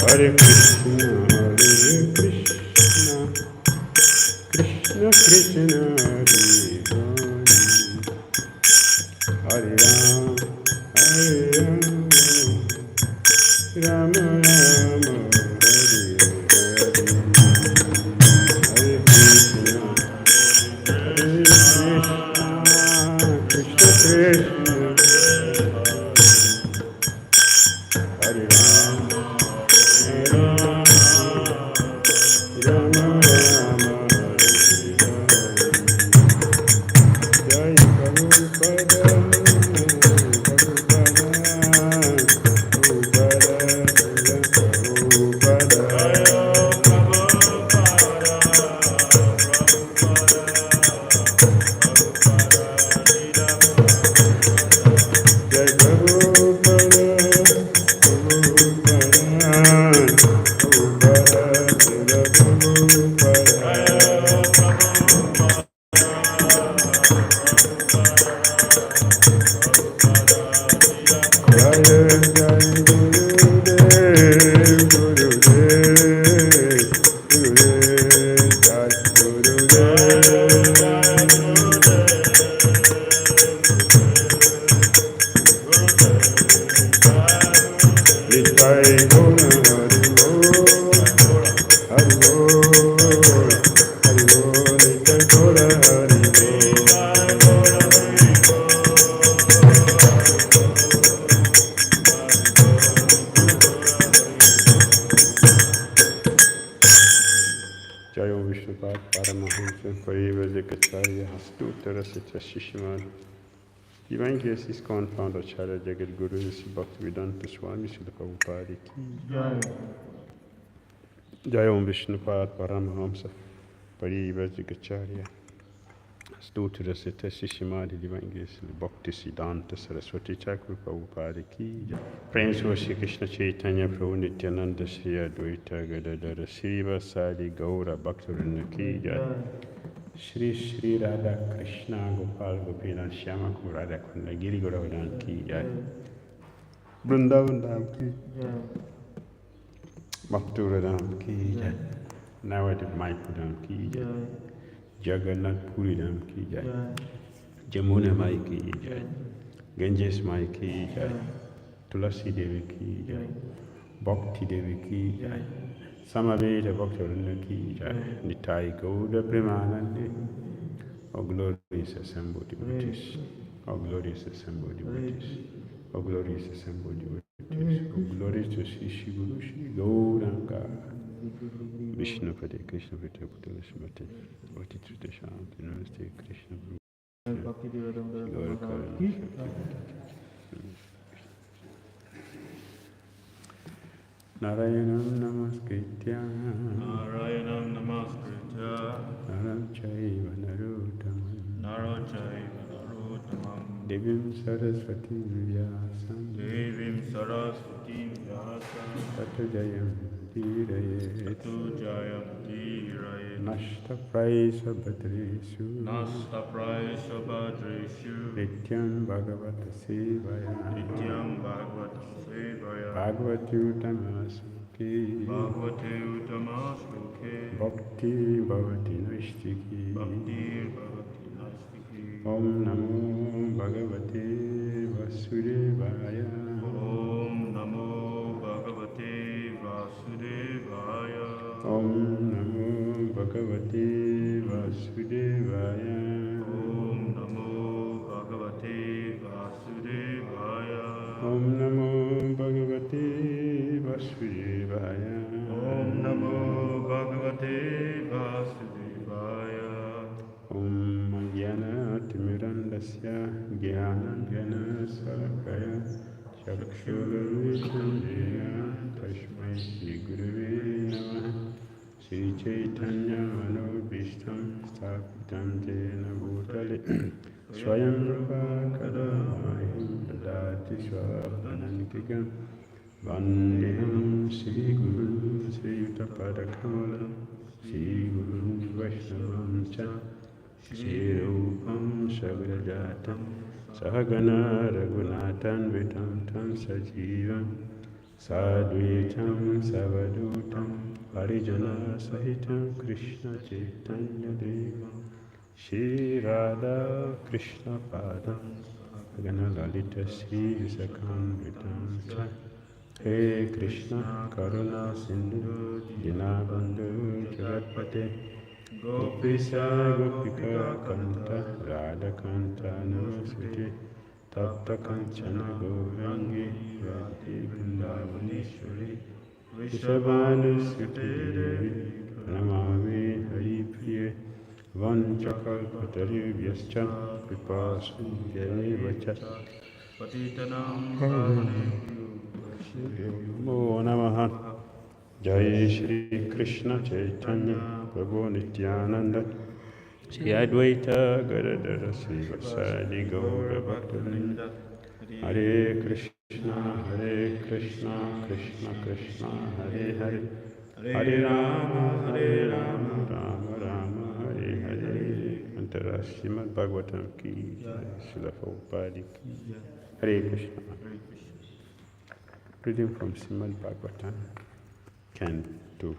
Hare Krishna, Krishna Krishna, Hare Ram, Hare Ram, Rama Rama, Hare Krishna, Krishna Krishna, Hare Ram, Rama Rama, Jai Prabhupada, Divine Grace is Founder Acharya Jagat Guru Sri Bhaktivedanta Swami Srila Prabhupada ki Jai Om Vishnupad Paramahamsa Parivajikacharya Stutra Sita Shishimadi Divine Grace Bhakti Siddhanta Saraswati Thakur Prabhupada ki Jai Prem Shri Krishna Chaitanya Prabhu Nityananda Shri Advaita Gadadara Sri Vasadi Gaura Bhaktivinoda ki Jai Shri Shri Radha Krishna Gopal Gopinath Shyama Radha Kunda Giri Govardhan ki Jai Vrindavan Dham ki Jai Mathura Dham ki Jai Navadvip Mayapur Dham ki Jai Jagannath Puri Dham ki Jai Jamuna Mai ki Jai Ganges Mai ki Jai Tulasi Devi ki Jai Bhakti Devi ki Jai Samaveta Bhaktivinoda ki Jai Nitai Gauda Premanande. O glorious assembled devotees, O glorious assembled devotees, O glorious assembled devotees, O glorious to Sri Shri Guru Shri Gauranga Vishnu Pade Krishna Pade Putala Smati Vati Tritashant Namaste Krishna Guru Narayanam Namaskritya Naram Chaiva Narottamam Devim Saraswati Vyasam Tato Jayam Dhiraye Nashta Praisa Bhadresu Nityam Bhagavata Sevaya Bhagavati Uttamasuki Bhakti Bhavati Naistiki Om Namo Bhagavate Vasudevaya Om Namo Bhagavate Vasudevaya Om Namo Bhagavate Vasudevaya Om Jnana-timirandasya Jnana-salakaya Chakshura-vishundaya Tashmai Shri Gurave Namaha Sri Chaitanya Manobhishtam Sthapitam Jena Bhutale Swayam Rupa Kadamahim Dadati Swapanantikam Vandeham Sri Guru Sri Yuttapadakamalam Sri Guru Vaishnavam Cha Sri Rupam Sagrajatam Sahagana Raghunathan Vitam Tam Sajivam Sadvitam Savadutam Harijana Sahitam Krishna Chaitanya Deva Shri Radha Krishna Padam Gana Lalita Sri Visakamritam Cha He Krishna Karuna Sindhu Dinabandhu Jagatpate Gopisa Gopika Kanta Radha Kanta Namaskute Tapta Kanchana Gaurangi Radhe Vrindavaneshwari Vrishabhanusuti Devi Pranamami Hari Priye Vanchakalpatarubhyascha Kripa Sindhyeva Cha Patitanam Namo Namaha Jai Shri Krishna Chaitanya Prabhu Nityananda Shri Advaita Gadadara Sri Vasadi Gaura Bhaktavinda Hare Krishna Krishna Krishna Hare Hare Hare Rama Rama Rama Hare Hare Antara Srimad Bhagavatam Ki Jai Srila Prabhupada Ki Jai Hare Krishna. Reading from Srimad Bhagavatam, Canto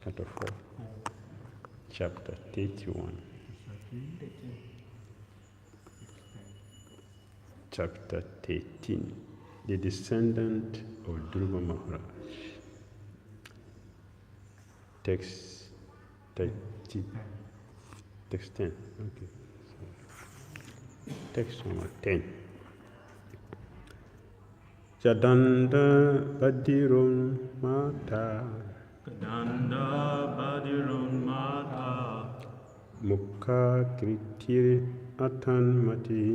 4, Chapter 31. Chapter 13. The descendant of Dhruva Maharaj. Text 10. Okay. Text number 10. Jadanda Badirum Mata Kadanda Badirun Mata Mukha Kritir Atanmati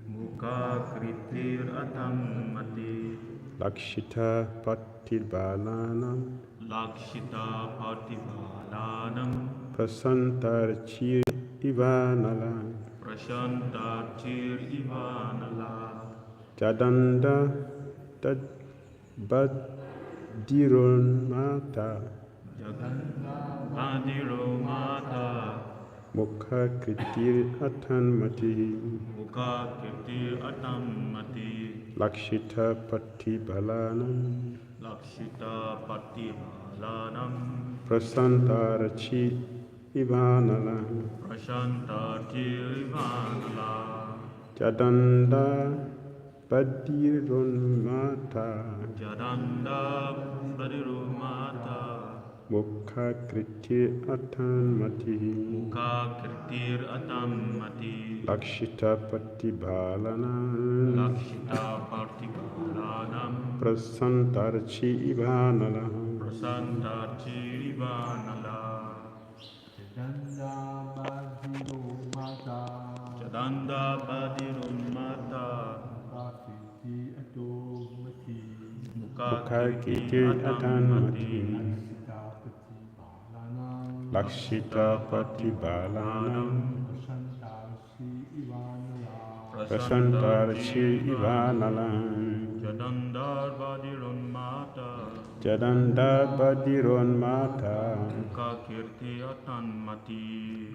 Mukha Kritir Atanmati Lakshita Patibalanam Lakshita Patibalanam Prasantarchir Ivanala Prashantarchir Ivanala Jadanda Tad Badirun Mata Jaganda Badirun Mata Mukha Kritir Atanmati Mukha Kritir Atanmati Lakshita Patibalanam Lakshita Patibalanam Prasantarchi Ivanala Prashantarchir Ivanala Jadanda Badirun Mata Jadanda Badirun Mata Mukha Kritir Atanmati Mukha Kritir Atanmati Lakshita Patibalanam Lakshita Patibalanam Prasantarchi Ivanala Prasantarchir Ivanala Jadanda Badirun Mata Mukha Kritir Atanmati Lakshita Patibalanam Prasantarchi Ivanala Jadanda Badirun Mata Jadanda Badirun Mata Mukha Kirti Atanmati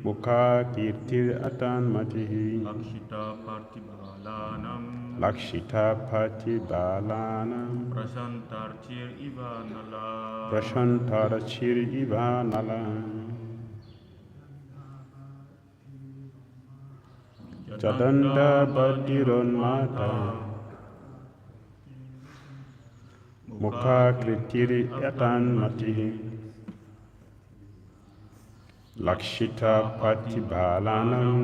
Mukha Kirtir Atanmati Lakshita Patibalanam Lakshita Patibalanam Prasantarchir Ivanala Prasantarchir Ivanala Jadanda Badirun Mata Mukha Kritir Atanmati Lakshita Patibalanam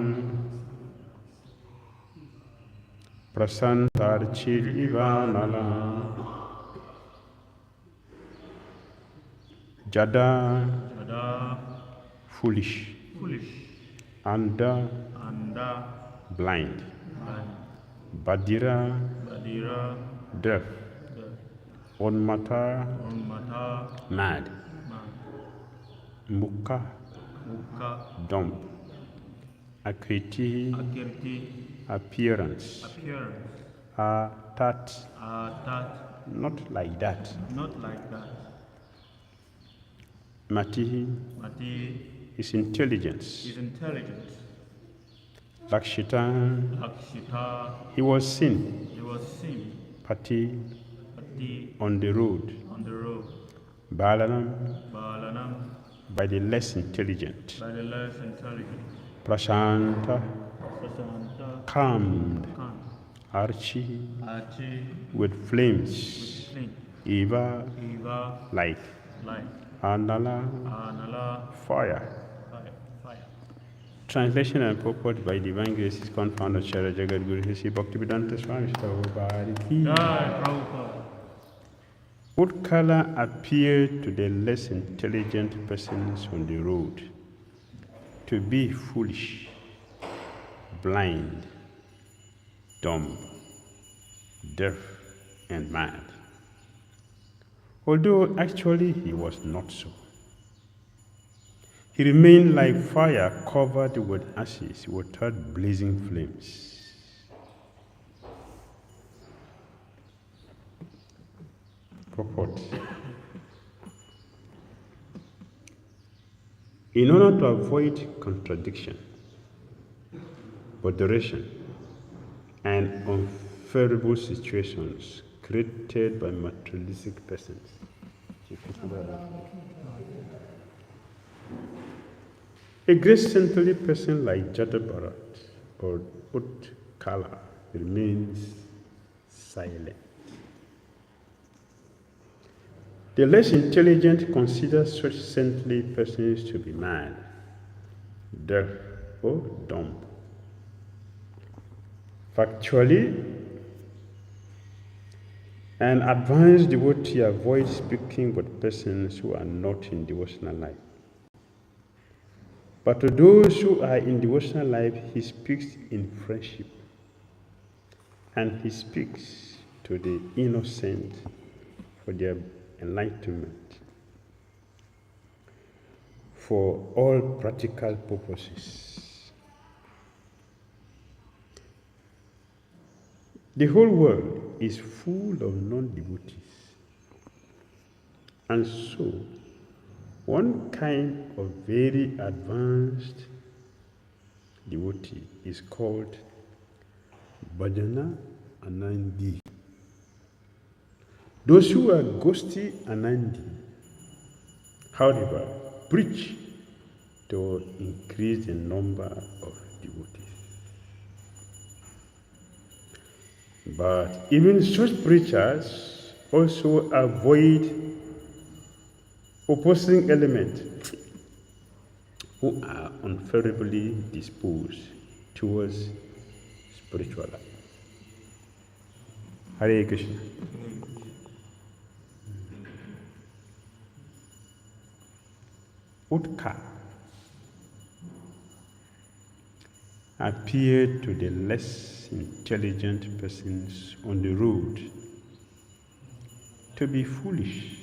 Prasantarchir Ivanala Jada foolish Anda blind Badira deaf Onmata mad Mukha, Mukha, dump. Akriti, Akirti, appearance. appearance. Tat, Tat, not like that. not like that. Mati Mati is intelligence. is intelligence. Lakshita, Lakshita, he was seen. he was seen. Pati, Pati, on the road. on the road. Balanam, Balanam, by the less intelligent. by the less intelligent. Prashanta, Prasanta, calmed. calm. Archi, Achi, with flames. flint. Eva, Eva, light. light. Anala, Anala, fire. fire. Translation and purport by Divine Grace is confounder Chara Jagat Guru Sri Bhaktivedanta Swami Prabhupada. Jai Prabhupada. What color appeared to the less intelligent persons on the road to be foolish, blind, dumb, deaf, and mad? Although actually he was not so. He remained like fire covered with ashes without blazing flames. Purport. In order to avoid contradiction, botheration, and unfavorable situations created by materialistic persons, a great saintly person like Jadabharat or Utkala remains silent. The less intelligent consider such saintly persons to be mad, deaf, or dumb. Factually, an advanced devotee avoids speaking with persons who are not in devotional life. But to those who are in devotional life, he speaks in friendship, and he speaks to the innocent for their enlightenment, for all practical purposes. The whole world is full of non-devotees, and so one kind of very advanced devotee is called Bhajana Anandi. Those who are ghosty Anandi, however, preach to increase the number of devotees. But even such preachers also avoid opposing elements who are unfavorably disposed towards spiritual life. Hare Krishna. Utka appeared to the less intelligent persons on the road to be foolish,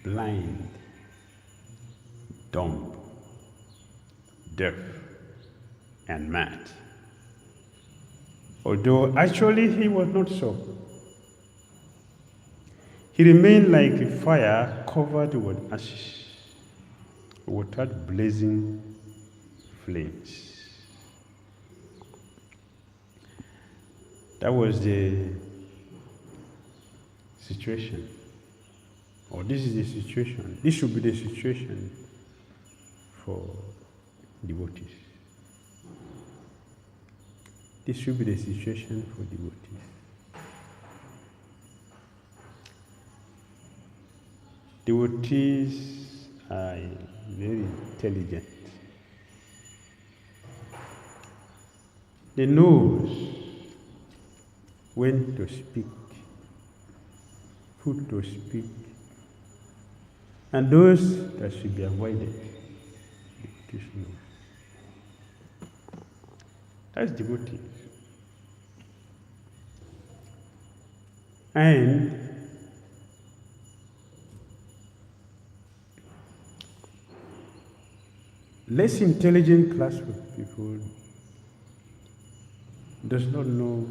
blind, dumb, deaf, and mad. Although actually he was not so. He remained like a fire covered with ashes, without blazing flames. That was the situation. Or this is the situation. This should be the situation for devotees. This should be the situation for devotees. Devotees are very intelligent. They know when to speak, who to speak, and those that should be avoided. That's devotee. And less intelligent class of people does not know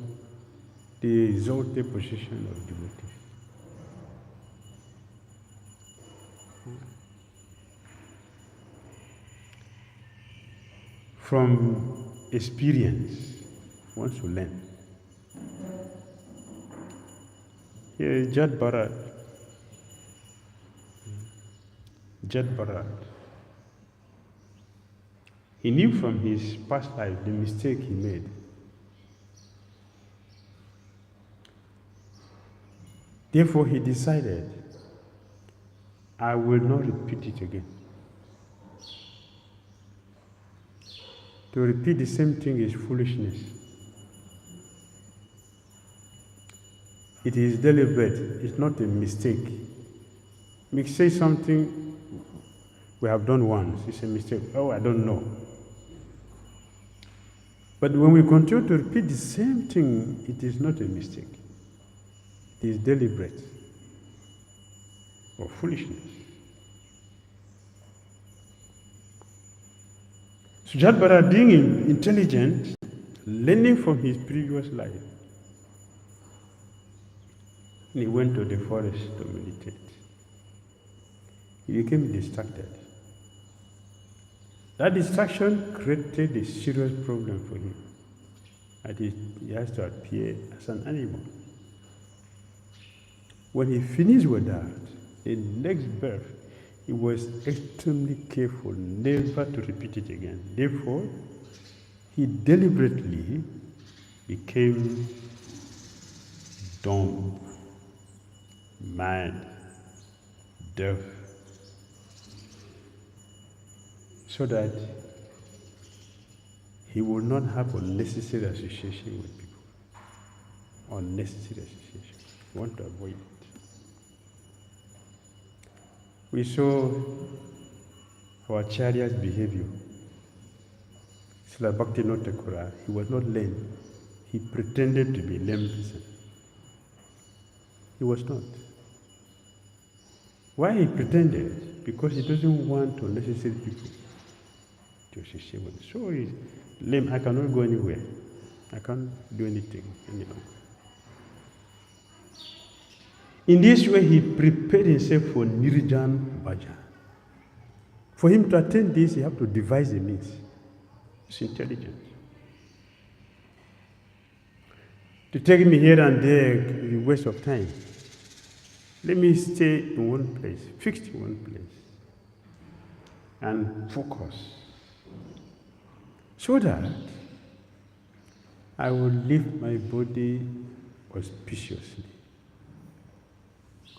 the exalted position of devotee. From experience, one should learn. Here is Jat Bharat. Jat Bharat. He knew from his past life the mistake he made. Therefore, he decided, I will not repeat it again. To repeat the same thing is foolishness. It is deliberate, it's not a mistake. We say something we have done once, it's a mistake. Oh, I don't know. But when we continue to repeat the same thing, it is not a mistake. It is deliberate or foolishness. So Jat Bharat, being intelligent, learning from his previous life, he went to the forest to meditate. He became distracted. That distraction created a serious problem for him. That is, he has to appear as an animal. When he finished with that, the next birth, he was extremely careful never to repeat it again. Therefore, he deliberately became dumb, mad, deaf, so that he would not have unnecessary association with people. Unnecessary association. We want to avoid it. We saw our Acharya's behavior. Srila Bhakti Thakura, he was not lame. He pretended to be a lame person. He was not. Why he pretended? Because he doesn't want unnecessary people to associate with. So he's lame. I cannot go anywhere. I can't do anything anymore. In this way, he prepared himself for Nirjan Bhajan. For him to attain this, he had to devise a means. It's intelligent. To take me here and there is a waste of time. Let me stay in one place, fixed in one place, and focus, so that I will live my body auspiciously.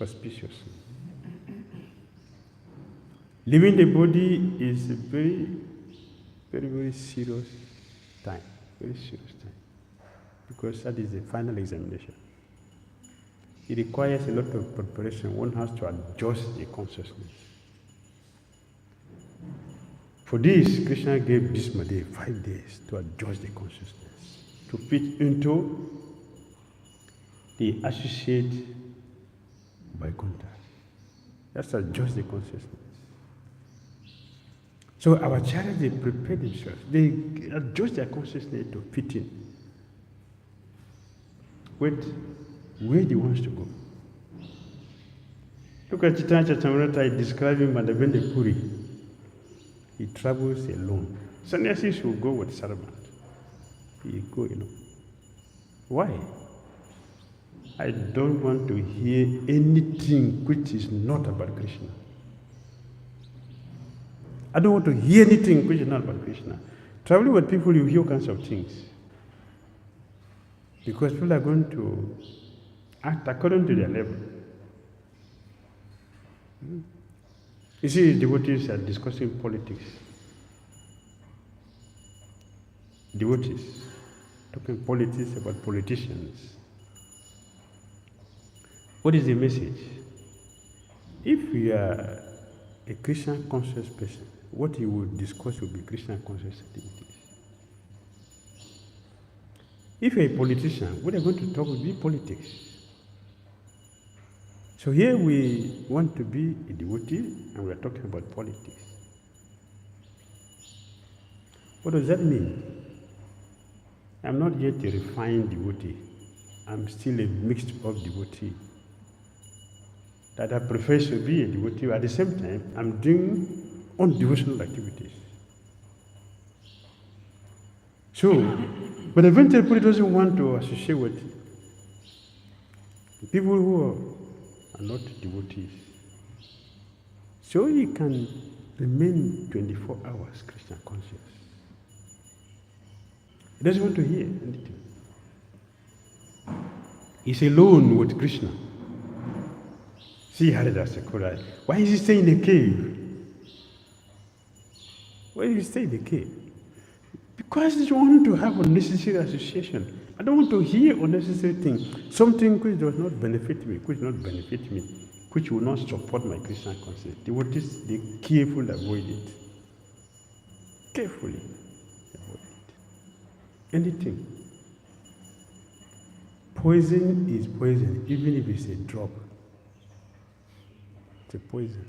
Auspiciously. Living the body is a very, very, very serious time. Very serious time. Because that is the final examination. It requires a lot of preparation. One has to adjust the consciousness. For this, Krishna gave Bhisma 5 days to adjust the consciousness, to fit into the associate Vaikuntha. That's adjust the consciousness. So our Acharyas, they prepare themselves. They adjust their consciousness to fit in with where they want to go. Look at Chaitanya Charitamrita describing Madhavendra Puri. He travels alone. Sannyasis will go with servant. He go alone. Why? I don't want to hear anything which is not about Krishna. I don't want to hear anything which is not about Krishna. Traveling with people, you hear all kinds of things. Because people are going to act according to their level. You see, devotees are discussing politics. Devotees talking politics about politicians. What is the message? If you are a Krishna conscious person, what you will discuss will be Krishna conscious activities. If you're a politician, what you're going to talk will be politics. So here we want to be a devotee and we're talking about politics. What does that mean? I'm not yet a refined devotee. I'm still a mixed up devotee. That I profess to be a devotee, but at the same time, I'm doing undevotional activities. So, but eventually, doesn't want to associate with people who are not devotees. So he can remain 24 hours Krishna conscious. He doesn't want to hear anything. He's alone with Krishna. See Haridas Sakura. Why is he staying in the cave? Why is he staying in the cave? Because I don't want to have unnecessary association. I don't want to hear unnecessary things. Something which does not benefit me, which will not support my Krishna consciousness. Devotees, they carefully avoid it. Carefully avoid it. Anything. Poison is poison, even if it's a drop. It's a poison.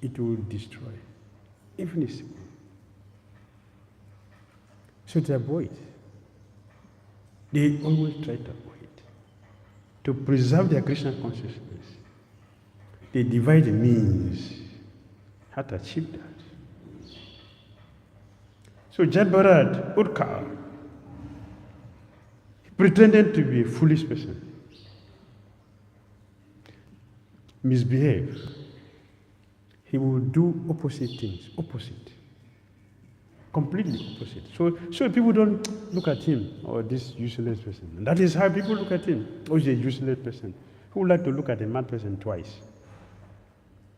It will destroy, even if it's small. So to avoid, they always try to avoid. To preserve their Krishna consciousness, they divide the means how to achieve that. So Jadbharat Urka pretended to be a foolish person, misbehave. He will do opposite things, completely opposite. So people don't look at him, or this useless person. And that is how people look at him. Oh, he's a useless person. Who would like to look at a mad person twice?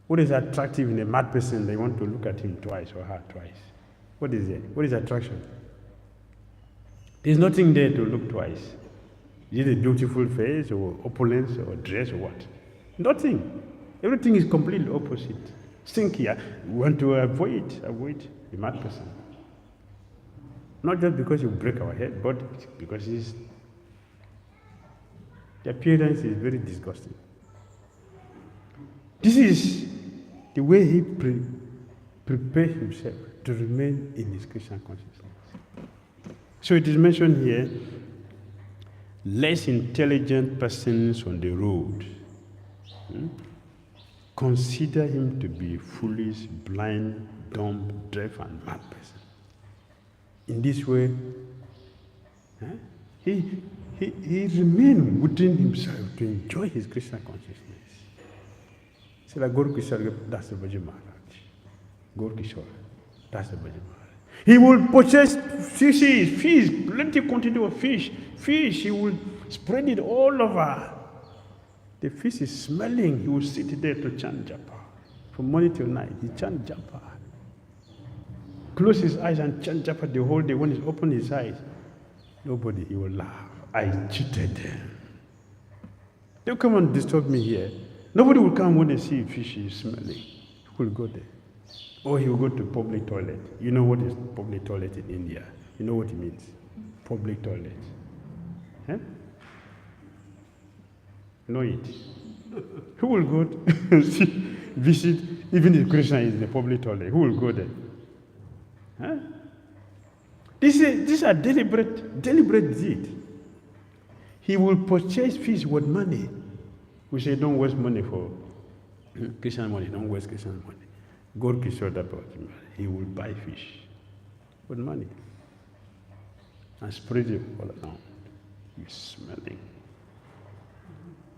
What is attractive in a mad person? They want to look at him twice or her twice. What is it? What is attraction? There's nothing there to look twice. Is it a beautiful face or opulence or dress or what? Nothing. Everything is completely opposite. Stinky. We want to avoid a mad person. Not just because you break our head, but because the appearance is very disgusting. This is the way he prepares himself to remain in his Krishna consciousness. So it is mentioned here, less intelligent persons on the road consider him to be foolish, blind, dumb, deaf, and mad person. In this way, he remained within himself to enjoy his Krishna consciousness. C'est la Gaur Kishore, that's the Bhajan Maharaj. Gaur Kishore, that's the Bhajan Maharaj. He will purchase fishes, fish, plenty quantity of fish. He will spread it all over. The fish is smelling. He will sit there to chant japa. From morning till night, he chant japa. Close his eyes and chant japa the whole day. When he open his eyes, nobody, he will laugh. I cheated them. They'll come and disturb me here. Nobody will come when they see fish is smelling. He will go there. Or he will go to public toilet. You know what is public toilet in India? You know what it means? Public toilet. Huh? Know it. Who will go to visit, even if Krishna is in the public toilet? Who will go there? Huh? These are deliberate deed. He will purchase fish with money. We say don't waste money for Krishna money. Don't waste Krishna money. Gaur Kishore about him. He will buy fish with money and spread it all around. He's smelling.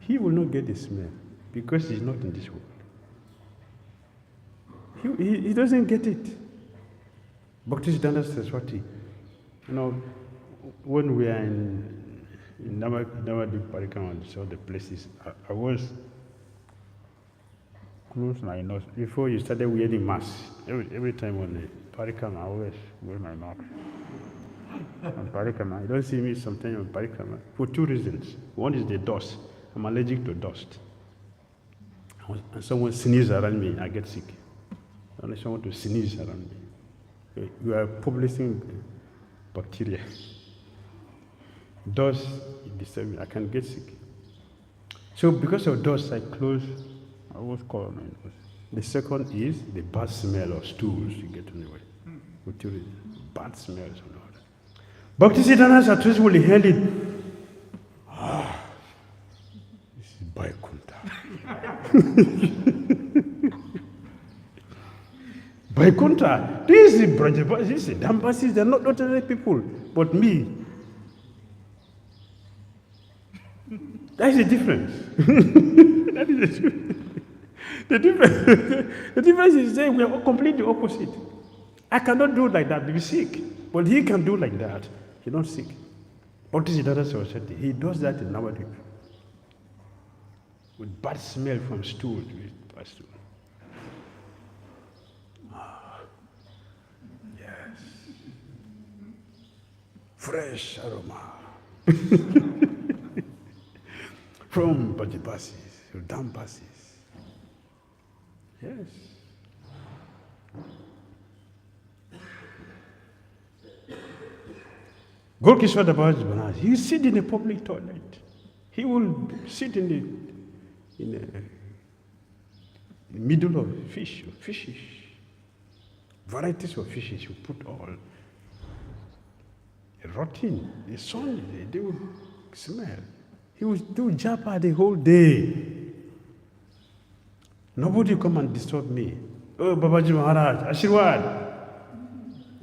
He will not get the smell because he's not in this world. He doesn't get it. Bhakti Saraswati, when we are in Navadip Parikama and saw the places, I was close my nose. Before you started wearing mask, every time on the Parikama, I always wear my mask. On Parikama, you don't see me sometimes on Parikama for two reasons. One is the dust. I'm allergic to dust. And someone sneezes around me, I get sick. Unless someone to sneeze around me. You are publishing bacteria. Dust disturbs me, I can get sick. So because of dust, I always close my nose. The second is the bad smell of stools you get on the way. Bad smells and all that. Bhaktisiddhanta Saraswati will held it. This is Vaikuntha. Vaikuntha. This is Brajavasis, this is Dambasis, they're not ordinary people, but me. That is the difference. That is the difference. The difference is that we are completely opposite. I cannot do like that, be sick. But he can do like that. He's not sick. Bhaktisiddhanta Saraswati, he does that in Navadvip. With bad smell from stool. With bad stool. Yes. Fresh aroma. From Brajabasis to Dambasis. Yes. Golkishwar Banas, he will sit in a public toilet. He will sit in the middle of fishes. Varieties of fishes, you put all. Rotting, the sun, they will smell. He will do japa the whole day. Nobody come and disturb me. Oh, Babaji Maharaj, Ashirwad,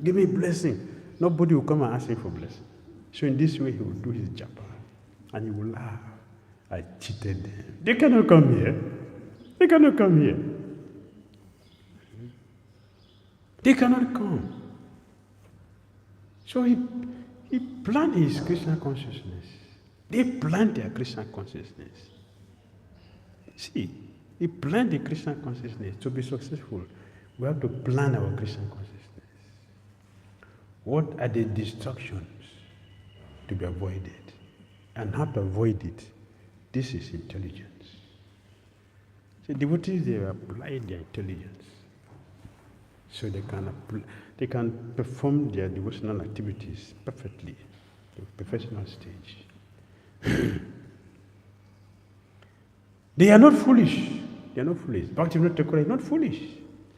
give me blessing. Nobody will come and ask him for blessing. So in this way, he will do his japa. And he will laugh. I cheated them. They cannot come here. They cannot come here. They cannot come. So he planned his Krishna consciousness. They planned their Krishna consciousness. See, he planned the Krishna consciousness. To be successful, we have to plan our Krishna consciousness. What are the distractions to be avoided? And how to avoid it? This is intelligence. So devotees, they apply their intelligence. So they can perform their devotional activities perfectly, the professional stage. They are not foolish. They are not foolish. Bhakti Thakur is not foolish.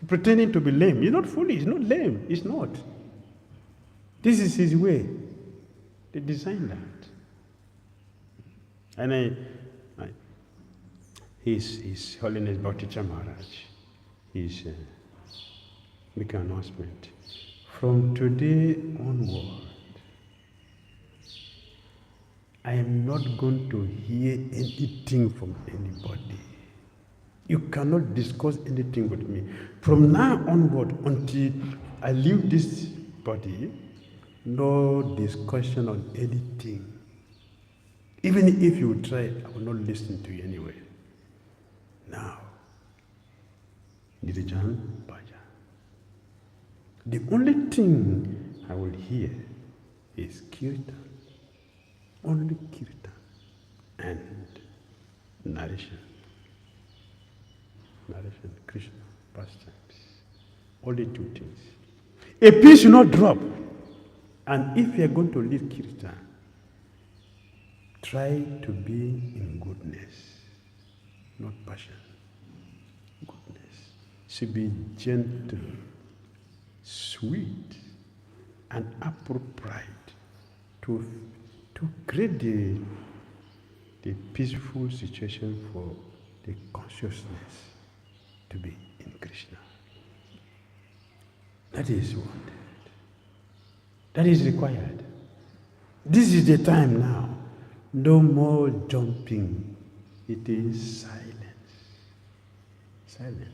Pretending to be lame. He's not foolish. He's not lame. He's not. This is his way. They designed that. And His Holiness Bhakti Maharaj is making an announcement. From today onward, I am not going to hear anything from anybody. You cannot discuss anything with me. From now onward, until I leave this body, no discussion on anything. Even if you try, I will not listen to you anyway. Now, Nirijan Bhaja. The only thing I will hear is Kirtan. Only Kirtan and narration. Narration, Krishna, pastimes. Only two things. A piece should not drop. And if you are going to lead Kirtan, try to be in goodness, not passion. Goodness. Should be gentle, sweet, and appropriate to create the peaceful situation for the consciousness to be in Krishna. That is wanted. That is required. This is the time now. No more jumping. It is silence. Silence.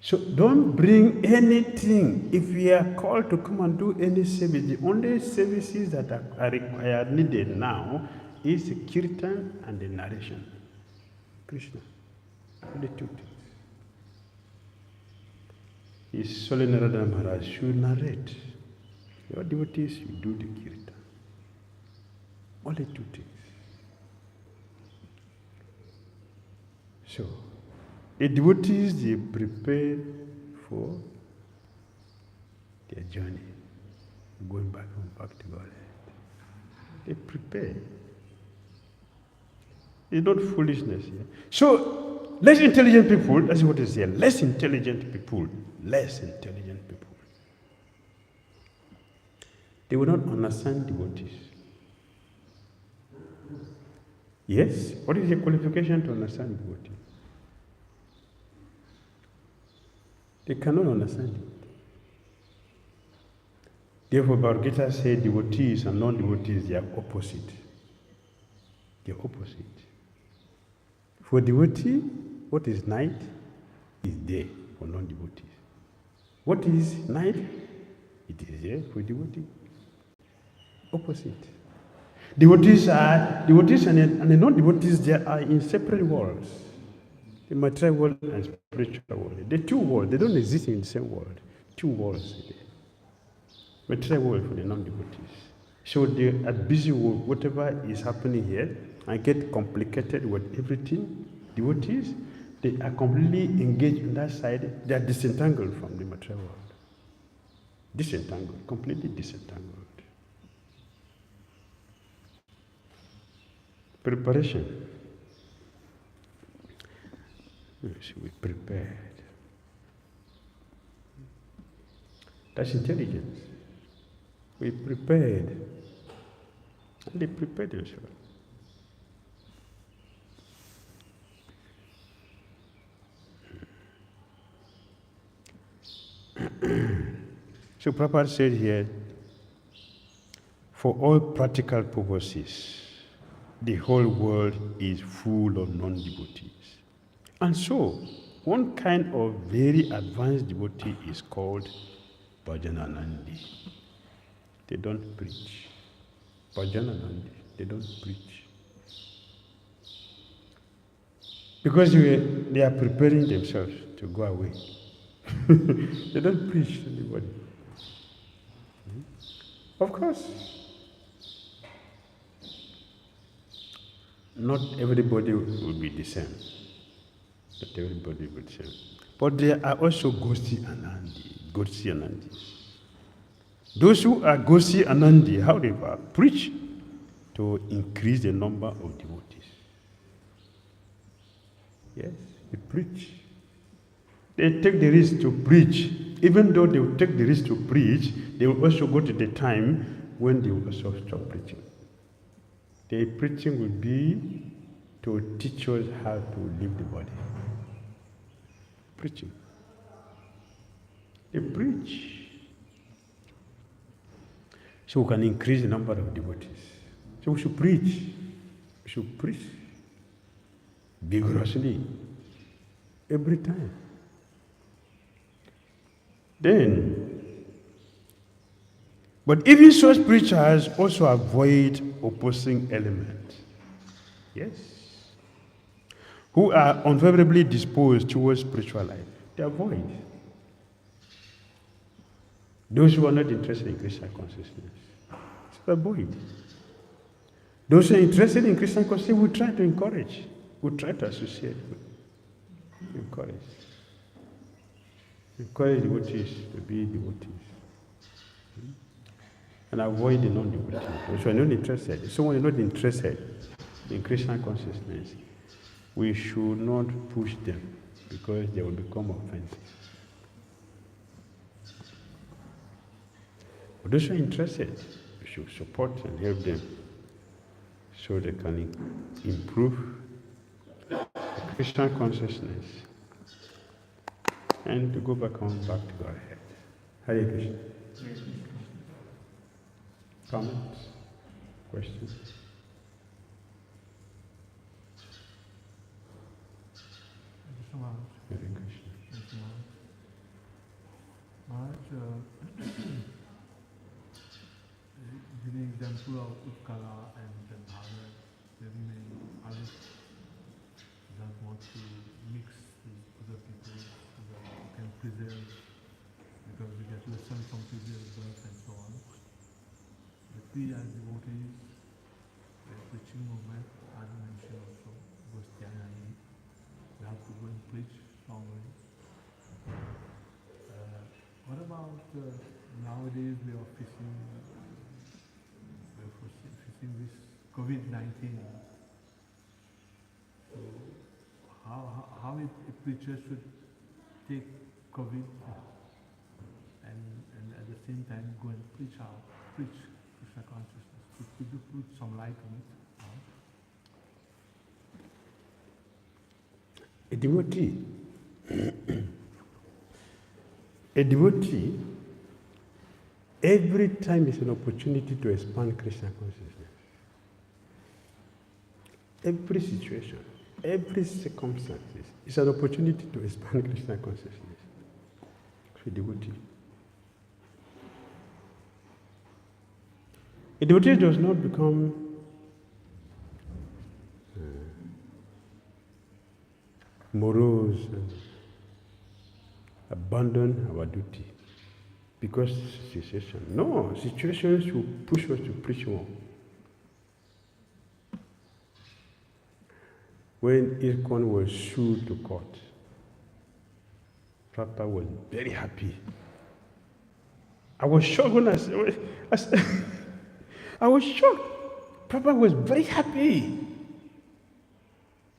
So don't bring anything. If we are called to come and do any service, the only services that are required, needed now, is the kirtan and the narration. Krishna. Only two things. His Holiness Narada Maharaj should narrate. Your devotees, you do the kirtan. Only two things. So, the devotees, they prepare for their journey, going back to Godhead. They prepare. It's not foolishness here. So, less intelligent people, that's what it is here. Less intelligent people. They will not understand devotees. Yes? What is the qualification to understand devotees? They cannot understand it. Therefore, Bhagavad Gita said devotees and non-devotees, they are opposite. They are opposite. For devotee, what is night is day for non-devotees. What is night? It is day for devotee. Opposite. Devotees and the non-devotees, they are in separate worlds. The material world and spiritual world. The two worlds, they don't exist in the same world. Two worlds. Material world for the non-devotees. So they are busy with whatever is happening here and get complicated with everything. Devotees, they are completely engaged on that side. They are disentangled from the material world. Disentangled, completely disentangled. Preparation. So we prepared. That's intelligence. We prepared. And they prepared themselves. So Prabhupada said here, for all practical purposes, the whole world is full of non-devotees. And so, one kind of very advanced devotee is called Bhajananandi. They don't preach. Bhajananandi, they don't preach. Because they are preparing themselves to go away. They don't preach to anybody. Of course, not everybody will be the same. Not everybody will be the same. But there are also Gosi Anandi. Those who are Gosi Anandi, however, preach to increase the number of devotees. Yes, they preach. They take the risk to preach. Even though they will take the risk to preach, they will also go to the time when they will also stop preaching. Their preaching will be to teach us how to live the body. Preaching. They preach. So we can increase the number of devotees. So we should preach. We should preach vigorously every time. But even such preachers also avoid opposing elements. Yes. Who are unfavorably disposed towards spiritual life. They avoid. Those who are not interested in Krishna consciousness. So avoid. Those who are interested in Krishna consciousness, we try to encourage. We try to associate with. Encourage. Encourage devotees to be devotees. And avoid the non-devotees. If you are not interested, if someone is not interested in Krishna consciousness, we should not push them because they will become offensive. But those who are interested, we should support and help them so they can improve Krishna consciousness and to go back to Godhead. Hare Krishna. Comments? Questions? Hare Krishna. Maharaj, giving example of Utkala and Bharat, there are many others that want to mix with other people so that we can preserve, because we get lesson from previous birth and so on. But we as devotees, the preaching movement, as I mentioned also, Gosthyanani, we have to go and preach strongly. What about nowadays we are facing this COVID-19? how a preacher should take COVID and at the same time go and preach Krishna consciousness. Could you put some light on it? A devotee, every time is an opportunity to expand Krishna consciousness. Every situation, every circumstances is an opportunity to expand Krishna consciousness. For a devotee. A devotee does not become morose and abandon our duty because situation. No, situations will push us to preach more. When 𝐒𝐰𝐴𝐵 was sued to court, Papa was very happy. I was shocked when I was shocked. Papa was very happy.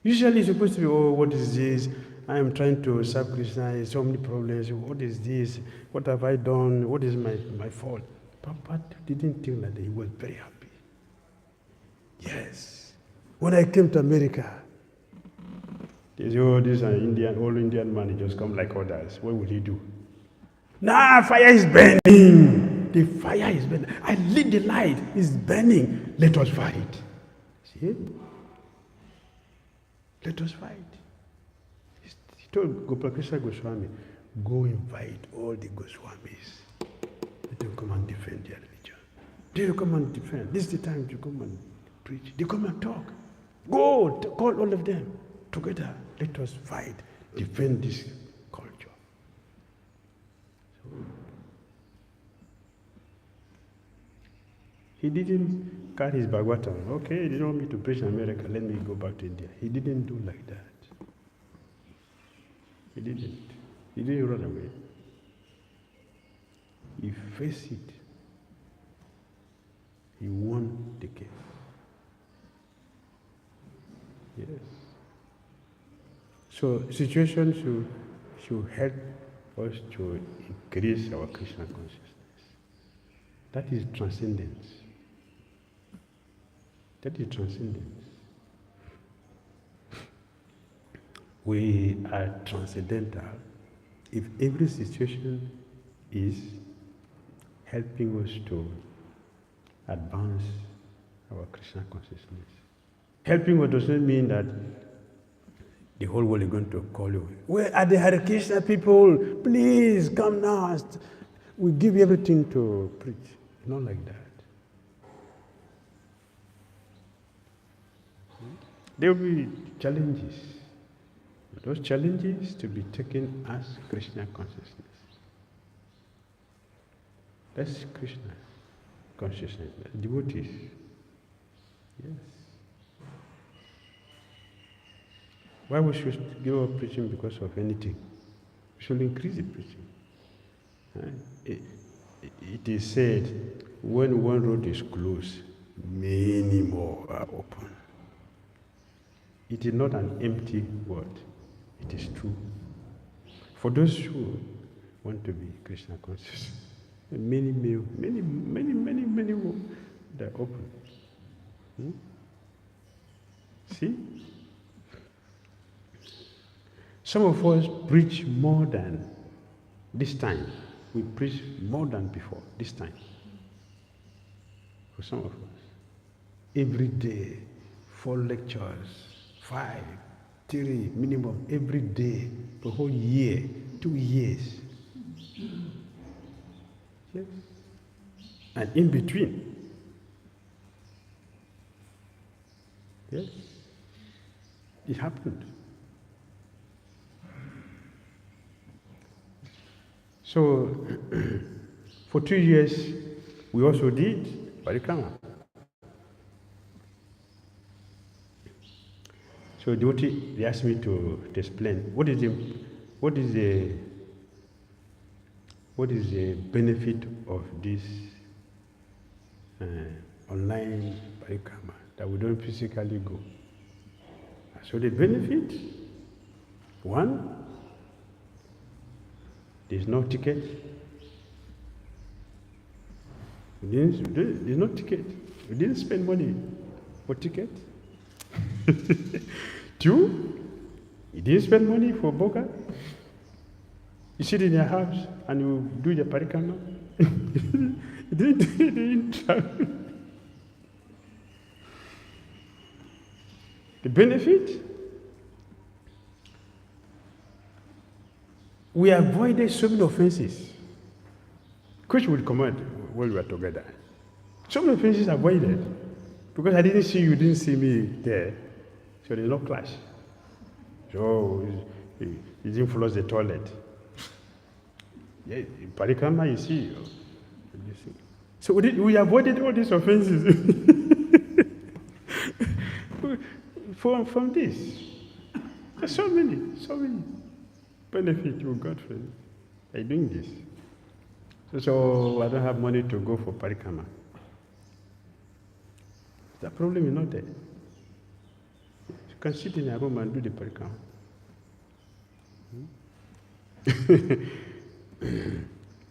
Usually it's supposed to be, oh, what is this? I am trying to serve Krishna, so many problems. What is this? What have I done? What is my fault? Papa didn't think like that. He was very happy. Yes. When I came to America, they say, oh, this is an Indian, old Indian man, he just come like others. What would he do? Nah, fire is burning. The fire is burning. I lit the light. It's burning. Let us fight. See it? Let us fight. He told Gopalakrishna Goswami, go invite all the Goswamis. Let them come and defend their religion. They will come and defend. This is the time to come and preach. They come and talk. Go, call all of them together. Let us fight, defend this culture. So, he didn't cut his Bhagavatam. Okay, you don't want me to preach in America, let me go back to India. He didn't do like that. He didn't. He didn't run away. He faced it. He won the case. Yes. So situations should help us to increase our Krishna consciousness. That is transcendence. That is transcendence. We are transcendental if every situation is helping us to advance our Krishna consciousness. Helping us doesn't mean that the whole world is going to call you. Where are the Hare Krishna people? Please come now. We give you everything to preach. Not like that. There will be challenges. Those challenges to be taken as Krishna consciousness. That's Krishna consciousness. That's devotees. Yes. Why we should give up preaching because of anything? We should increase the preaching. It is said, when one road is closed, many more are open. It is not an empty word. It is true. For those who want to be Krishna conscious, many more that are open. See? Some of us preach more than this time. We preach more than before, this time. For some of us. Every day, 4 lectures, 5, 3 minimum, every day, for a whole year, 2 years. Yes. And in between. Yes. It happened. So, for 2 years, we also did parikrama. So, devotee, they asked me to explain what is the benefit of this online parikrama that we don't physically go. So the benefit One, there's no ticket. There's no ticket. We didn't spend money for ticket. Two, you didn't spend money for boga. You sit in your house and you do your parikama. You didn't travel. The benefit, we avoided so many offenses, which will come out when we are together. So many offenses avoided, because I didn't see you, didn't see me there, so there's no clash. So you didn't flush the toilet. Yeah, parikama, you see. So we avoided all these offenses from this. There's so many benefits you got from it by doing this. So I don't have money to go for parikama. The problem is not there. You can sit in a room and do the parikama.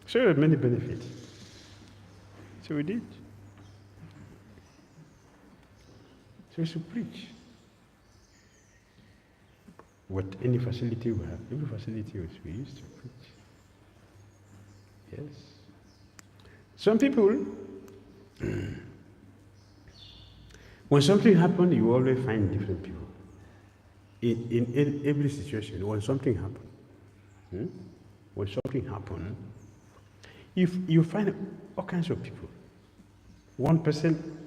So there are many benefits. So we did. So we should preach. What any facility we have, every facility we used to preach. Yes. Some people, when something happens, you always find different people. In every situation, when something happens, you find all kinds of people. One person,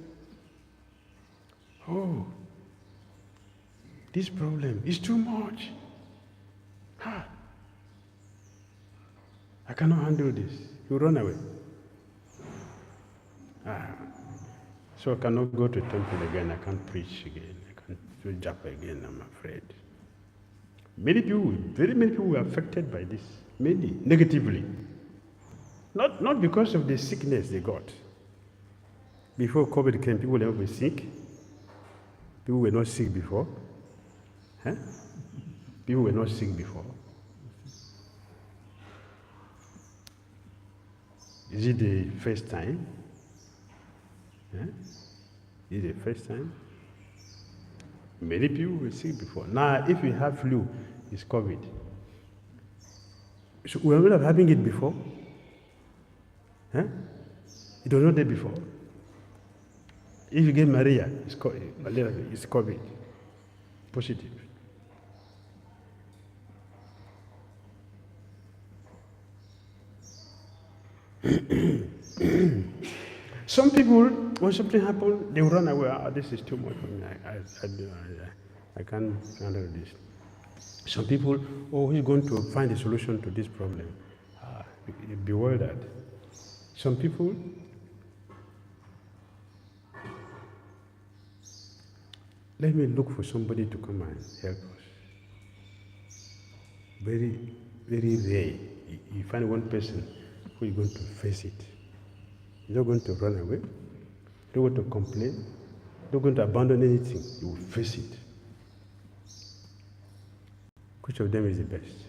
oh, this problem is too much. I cannot handle this. You run away. So I cannot go to temple again. I can't preach again. I can't do japa again, I'm afraid. Many people, very many people were affected by this. Many, negatively. Not because of the sickness they got. Before COVID came, people were sick. People were not sick before. People were not sick before. Is it the first time? Is it the first time? Many people were sick before. Now, if you have flu, it's COVID. So we were not having it before. It was not there before. If you get malaria, it's COVID. Positive. Some people, when something happens, they run away. This is too much for me. I can't handle this. Some people, he's going to find a solution to this problem. Bewildered. Some people, let me look for somebody to come and help us. Very, very rare. You find one person who is going to face it. You're not going to run away. You're not going to complain. You're not going to abandon anything. You will face it. Which of them is the best?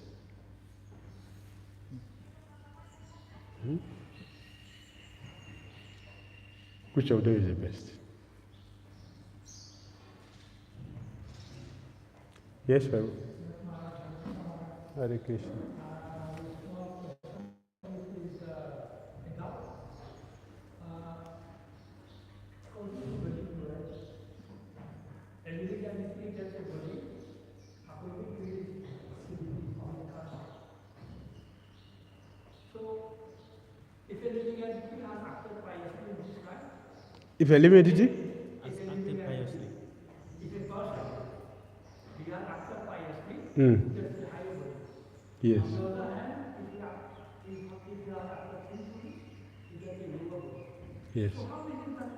Which of them is the best? Yes, Babu. Hare Krishna. If a living entity? As acted piously. If a person, he has acted piously, that's the higher body. Yes. On the other hand, if you have acted sinfully, you get a lower body. Yes. So how is it that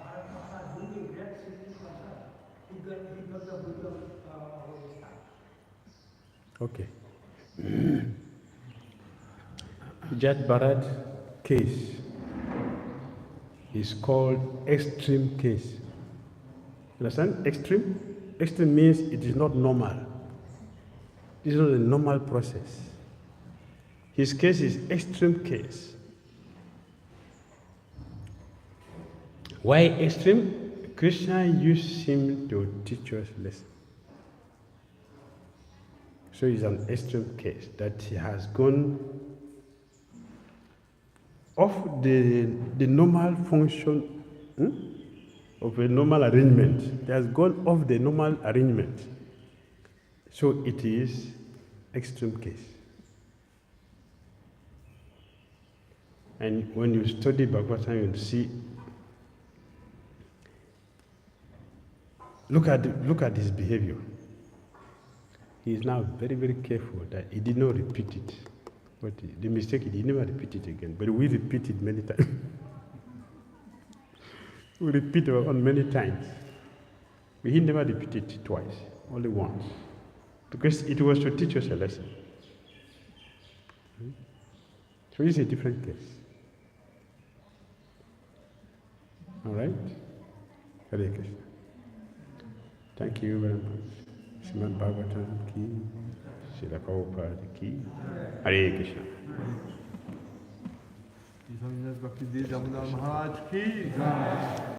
Bharat Maharaj doing a great safety concern? He got the Buddha of his time. Okay. Jat Bharat case is called extreme case. Understand? Extreme? Extreme means it is not normal. This is not a normal process. His case is extreme case. Why extreme? Krishna used him to teach us lesson. So it's an extreme case that he has gone off the normal function of a normal arrangement. He has gone off the normal arrangement. So it is extreme case. And when you study Bhagavatam, you'll see. Look at his behavior. He is now very, very careful that he did not repeat it. But the mistake, he did never repeat it again. But we repeat it many times. We repeat it on many times. But he never repeated it twice, only once. Because it was to teach us a lesson. So it's a different case. All right? Hare Krishna. Thank you very much. Srimad Bhagavatam ki, Srila Prabhupada ki, Hare Krishna. His Holiness Bhakti Damodara Maharaj ki jai.